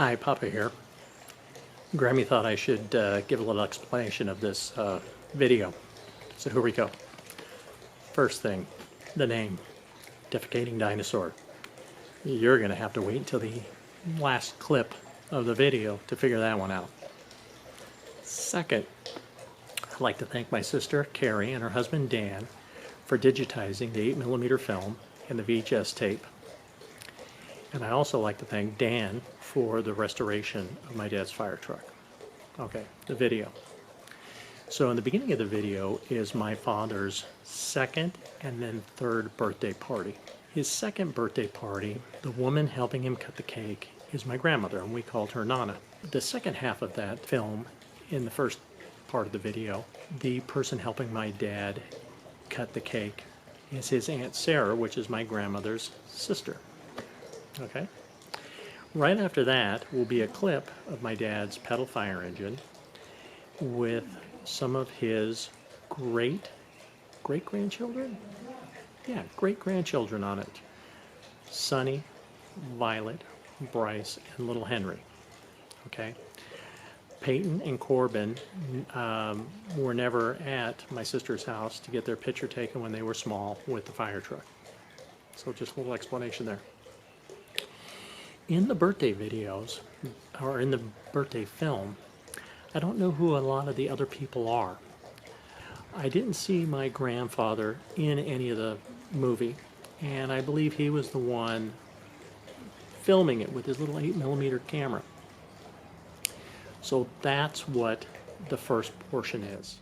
Hi, Papa here. Grammie thought I should give a little explanation of this video. So here we go. First thing, the name, Defecating Dinosaur. You're going to have to wait until the last clip of the video to figure that one out. Second, I'd like to thank my sister Carrie and her husband Dan for digitizing the 8mm film and the VHS tape. And I also like to thank Dan for the restoration of my dad's fire truck. Okay, the video. So in the beginning of the video is my father's second and then third birthday party. His second birthday party, the woman helping him cut the cake is my grandmother, and we called her Nana. The second half of that film, in the first part of the video, the person helping my dad cut the cake is his Aunt Sarah, which is my grandmother's sister. Okay. Right after that will be a clip of my dad's pedal fire engine with some of his great-grandchildren? Yeah, great-grandchildren on it. Sonny, Violet, Bryce, and little Henry. Okay. Peyton and Corbin were never at my sister's house to get their picture taken when they were small with the fire truck. So just a little explanation there. In the birthday videos, or in the birthday film, I don't know who a lot of the other people are. I didn't see my grandfather in any of the movie, and I believe he was the one filming it with his little 8mm camera. So that's what the first portion is.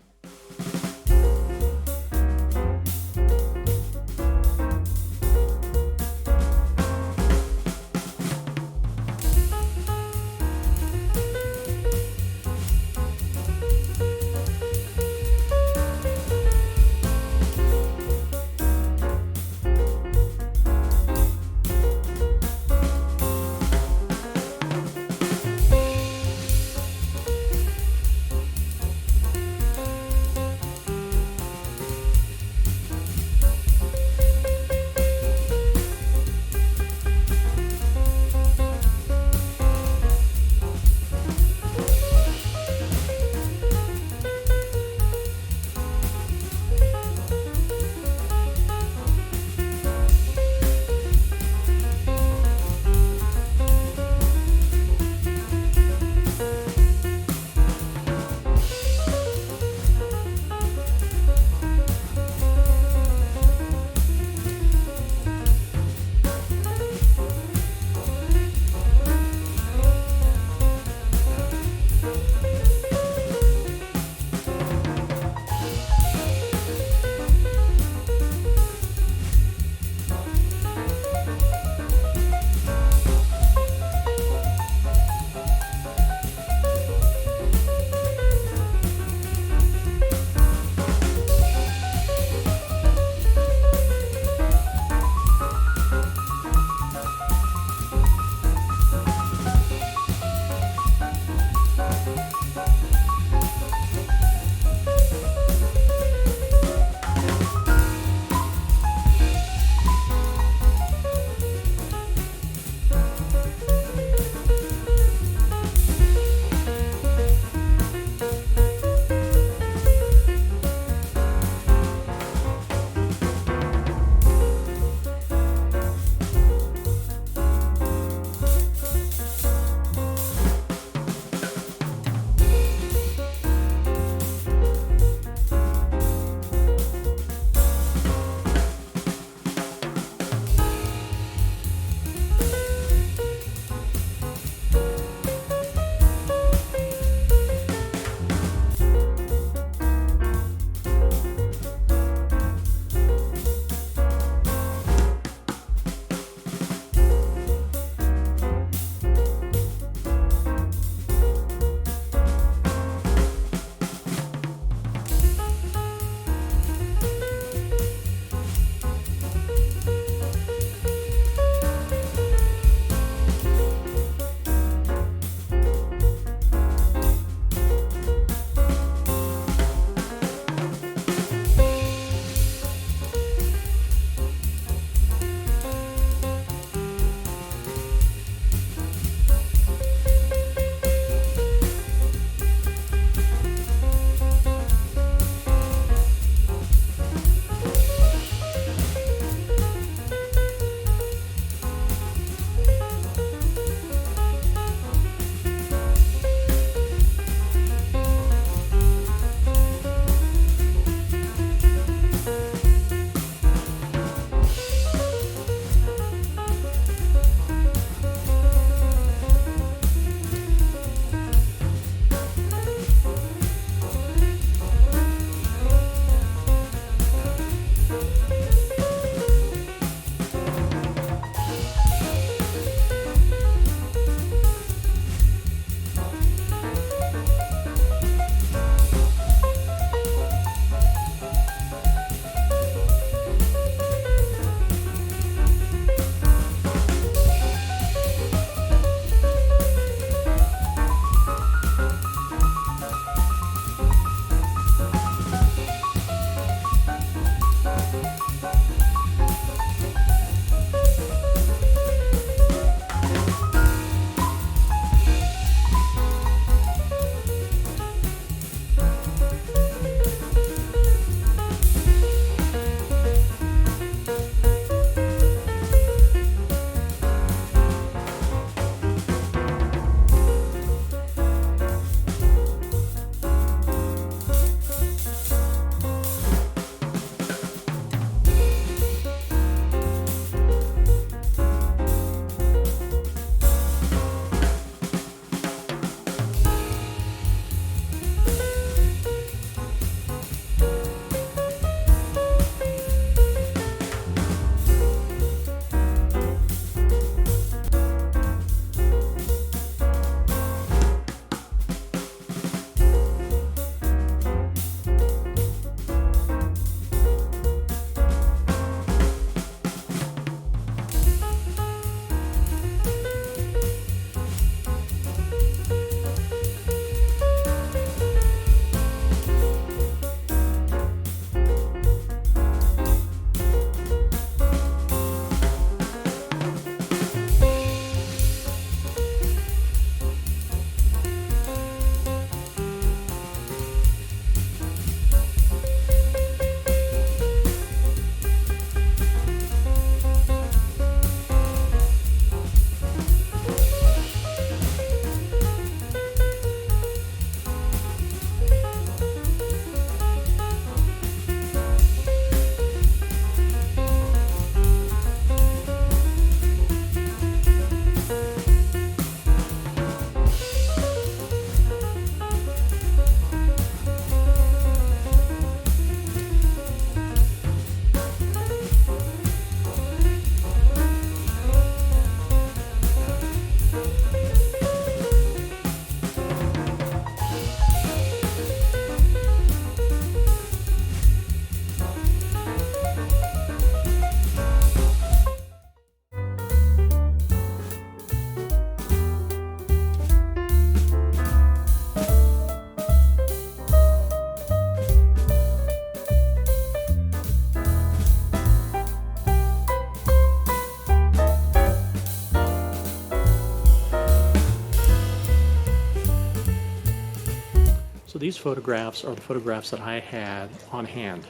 So these photographs are the photographs that I had on hand.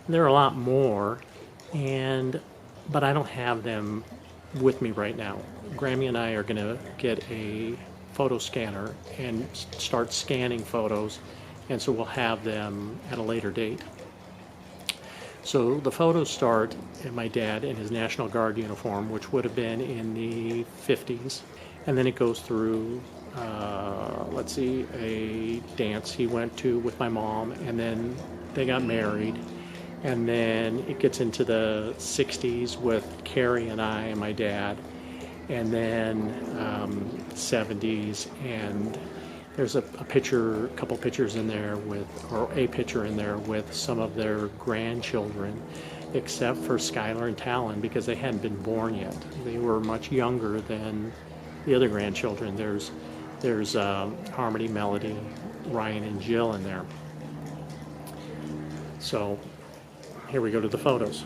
There are a lot more, but I don't have them with me right now. Grammie and I are going to get a photo scanner and start scanning photos, and so we'll have them at a later date. So the photos start in my dad in his National Guard uniform, which would have been in the 50s, and then it goes through, let's see, a dance he went to with my mom, and then they got married, and then it gets into the 60s with Carrie and I and my dad, and then 70s, and there's a couple pictures in there or a picture in there with some of their grandchildren, except for Skylar and Talon, because they hadn't been born yet. They were much younger than the other grandchildren. There's Harmony, Melody, Ryan, and Jill in there. So here we go to the photos.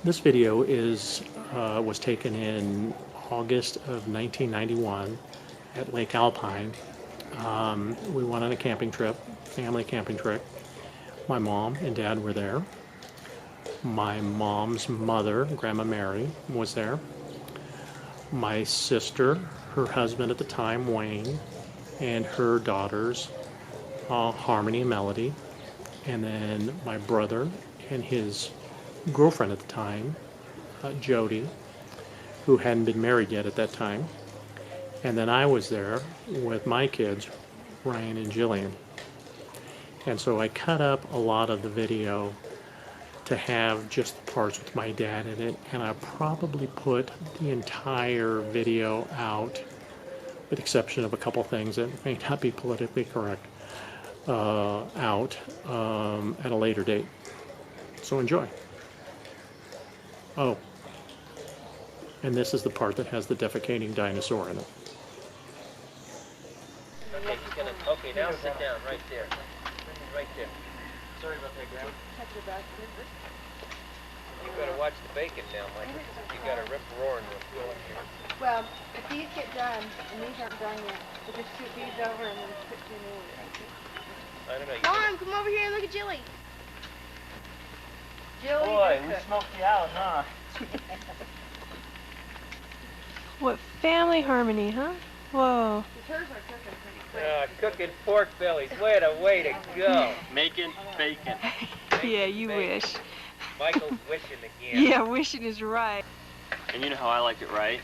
This video was taken in August of 1991 at Lake Alpine. We went on a camping trip, family camping trip. My mom and dad were there. My mom's mother, Grandma Mary, was there. My sister, her husband at the time, Wayne, and her daughters, Harmony and Melody. And then my brother and his girlfriend at the time, Jody, who hadn't been married yet at that time. And then I was there with my kids, Ryan and Jillian. And so I cut up a lot of the video to have just the parts with my dad in it, and I probably put the entire video out, with the exception of a couple things that may not be politically correct, out at a later date. So enjoy. Oh, and this is the part that has the defecating dinosaur in it. Okay, now sit down right there. Right there. Sorry about that, Grandma. You gotta watch the bacon now, Michael. You got a rip roaring what's going here. Well, if these get done, and these aren't done yet, we'll just shoot these over and then put them in order. I don't know. Mom, come over here and look at Jilly. Jilly, Boy, we smoked you out, huh? What family harmony, huh? Whoa. hers are cooking pretty quick. Cooking pork bellies. Way to go. Making bacon. Yeah, you wish. Michael's wishing again. Yeah, wishing is right. And you know how I like it, right?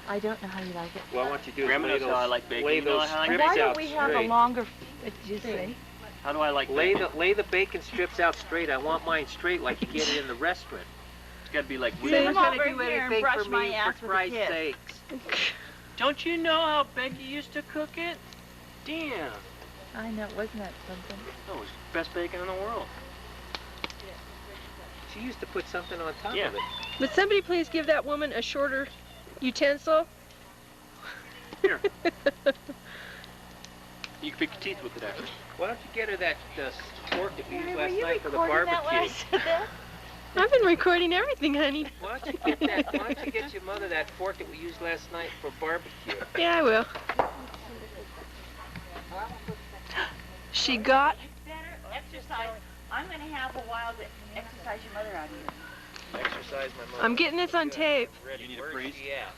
I don't know how you like it. Well, I want you to do Grandma knows how I like bacon. lay You know those how I like strips Why out don't we have a straight. longer, you see? How do I like Lay bacon? the bacon strips out straight. I want mine straight like you get it in the restaurant. It's got to be like See, weird. come over here and brush my ass for with a Christ's kiss. sakes. Don't you know how Becky used to cook it? Damn. I know, wasn't that something? That was the best bacon in the world. She used to put something on top Yeah. of it. Would somebody please give that woman a shorter utensil? Here. You can pick your teeth with it after. Why don't you get her that fork that we used Were last you night for the recording that when I barbecue? said that? I've been recording everything, honey. Why don't you get your mother that fork that we used last night for barbecue? Yeah, I will. She got... Better exercise. I'm going to have a while to exercise your mother out here. Exercise my motor. I'm getting this on tape. Ready. You need a Where's priest? she at?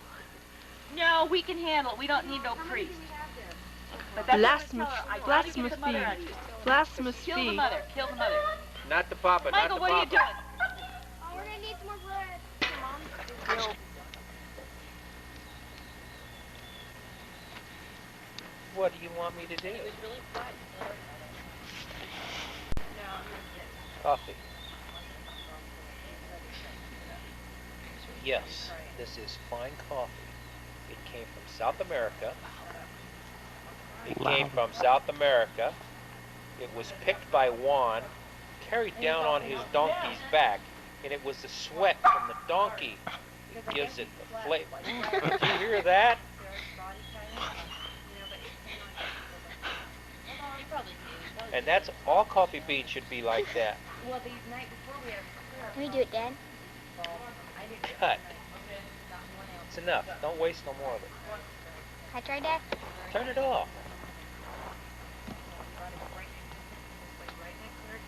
No, we can handle it. We don't need no priest. But that's what I'm gonna tell her. I gotta get the mother out of you. Blasphemous Kill the fee. mother. Kill the mother. Not the papa, Michael, not what the are you papa. doing? Oh, we're gonna need some more bread. Mom. What do you want me to do? Coffee. Yes, this is fine coffee. It came from South America. It came from South America. It was picked by Juan, carried down on his donkey's back, and it was the sweat from the donkey that gives it the flavor. Did you hear that? And that's all coffee beans should be like that. Can we do it, Dad? Cut. It's enough. Don't waste no more of it. Can I try, Dad? Turn it off.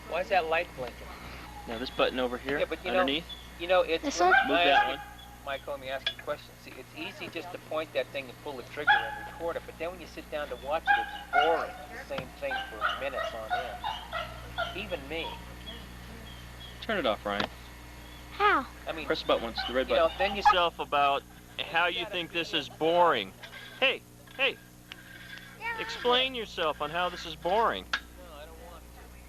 Why is that light blinking? Now this button over here, Yeah, but underneath. You know, it's This one? Move that one. Michael, let me ask you a question. See, it's easy just to point that thing and pull the trigger and record it, but then when you sit down to watch it, it's boring. It's the same thing for minutes on end. Even me. Turn it off, Ryan. How? I mean, Press the button once, the red you know, button. then you Yourself about how you think this is boring. Hey, explain yourself on how this is boring.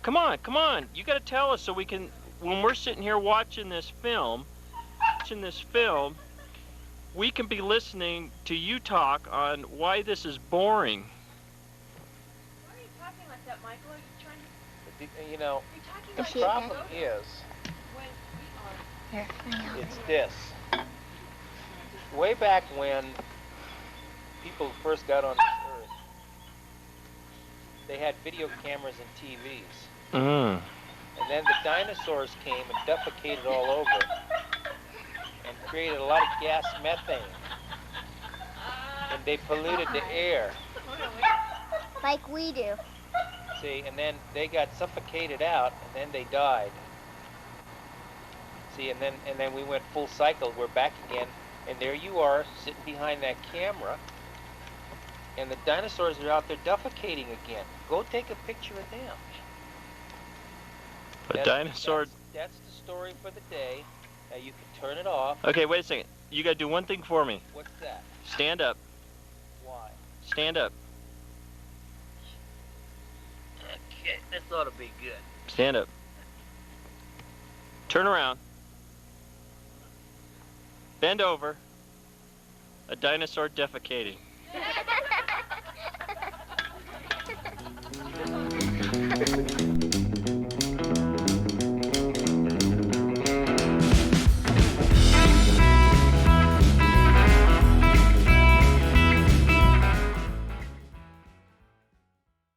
Come on. You got to tell us so we can. When we're sitting here watching this film, we can be listening to you talk on why this is boring. Why are you talking like that, Michael? Are you trying to... you know, Are you talking the like see it, problem is, when we are... Here, I know. it's this. Way back when people first got on this earth, they had video cameras and TVs. And then the dinosaurs came and defecated all over and created a lot of gas methane. And they polluted the air. Like we do. See, and then they got suffocated out and then they died. See, and then we went full cycle. We're back again, and there you are sitting behind that camera, and the dinosaurs are out there defecating again. Go take a picture of them. A dinosaur. That's the story for the day. Now you can turn it off. Okay, wait a second. You got to do one thing for me. What's that? Stand up. Why? Stand up. Okay, this ought to be good. Stand up. Turn around. Bend over. A dinosaur defecating.